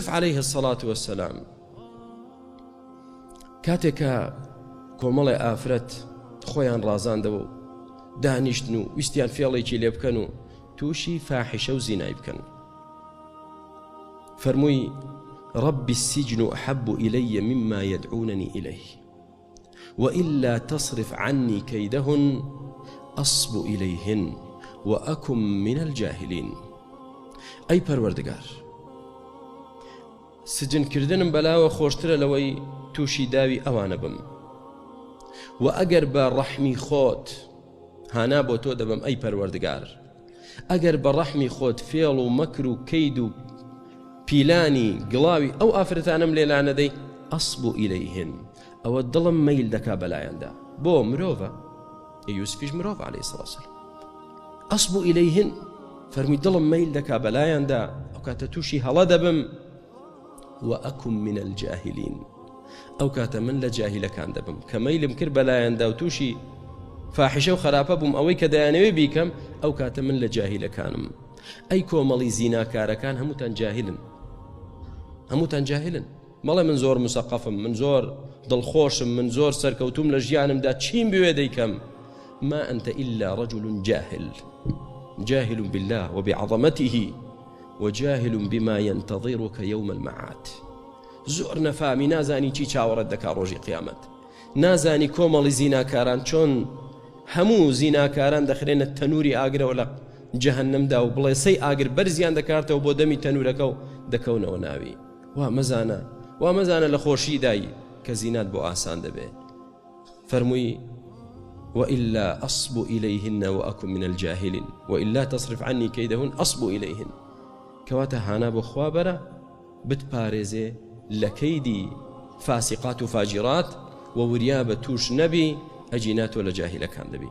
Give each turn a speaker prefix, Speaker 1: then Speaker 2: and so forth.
Speaker 1: عليه الصلاة والسلام كاتێکە کۆمەڵی ئافرەت خۆیان ڕازاندەوە و دانیشتن و ویستیان فێڵێکی لێ بکەن و تووشی فاحشە و زینای بکەن فەرمووی رب السجن أحب إلي مما يدعونني إليه وإلا تصرف عني كيدهن أصب إليهن وأكن من الجاهلين أي پەروەردگار سجن کردنم بەلاوە خۆشترە لەوەی تووشی داوی ئەوانە بم و ئەگەر بە ڕەحمی خۆت هانا بۆ تۆ دەبم ئەی پەروەردگار ئەگەر بە ڕەحمی خۆت فێڵ و مەکر و کەید و پیلانی گڵاوی ئەو ئافرەتانم لێلا نەدەی ئەصب ئیلەیهن ئەوە دڵم مەیل دەکا بەلایەندا بۆ مرۆڤە یوسفیش مرۆڤ عەلەیهی سەڵاتو وەسەلام ئەصب ئیلەیهن فەرمی دڵم مەیل دەکا بەلایەندا ئەو کاتە تووشی هەڵە دەبم وأكن من الجاهلين أو كاتا من لجاهلكان دبم كميلم كر بلايان داو توشي فاحشة وخرابة بم أوي كديانوي بيكم أو كاتا من لجاهلكانم أي كومالي زينا كاركان هموتان جاهلن مالا من زور مثقفم من زور دڵخۆشم من زۆر سەرکەوتوم لە ژیانمدا چیم بوێ دەیکەم ما أنت إلا رجل جاهل بالله وبعظمته وجاهل بما ينتظرك يوم المعاد زۆر نەفامی نازانی چی چاوەڕەت دەکا ڕۆژی قیامەت نازانی کۆمەڵی زیناکاران چۆن هەموو زیناکاران دەخرێنە تەنووری ئاگرەوە لە جەهەنەمدا و بڵێ سەی ئاگر بەرزیان دەکاتەوە بۆ دەمی تەنورەکە و دەکەونەوە ناوی وا مەزانە لە خۆشی دایی کە زینات بۆ ئاسان دەبێ فەرمووی وإلا أصب إليهن وأكن من الجاهلين وإلا تصرف عني كيدهن أصب إليهن كواتا هانا بۆ خوا بەرە بتپارێزێ لە کەیدی فاسقات و فاجرات و وریا بە تووش نەبی ئەجیناتۆ لە جاهیلەکان دەبی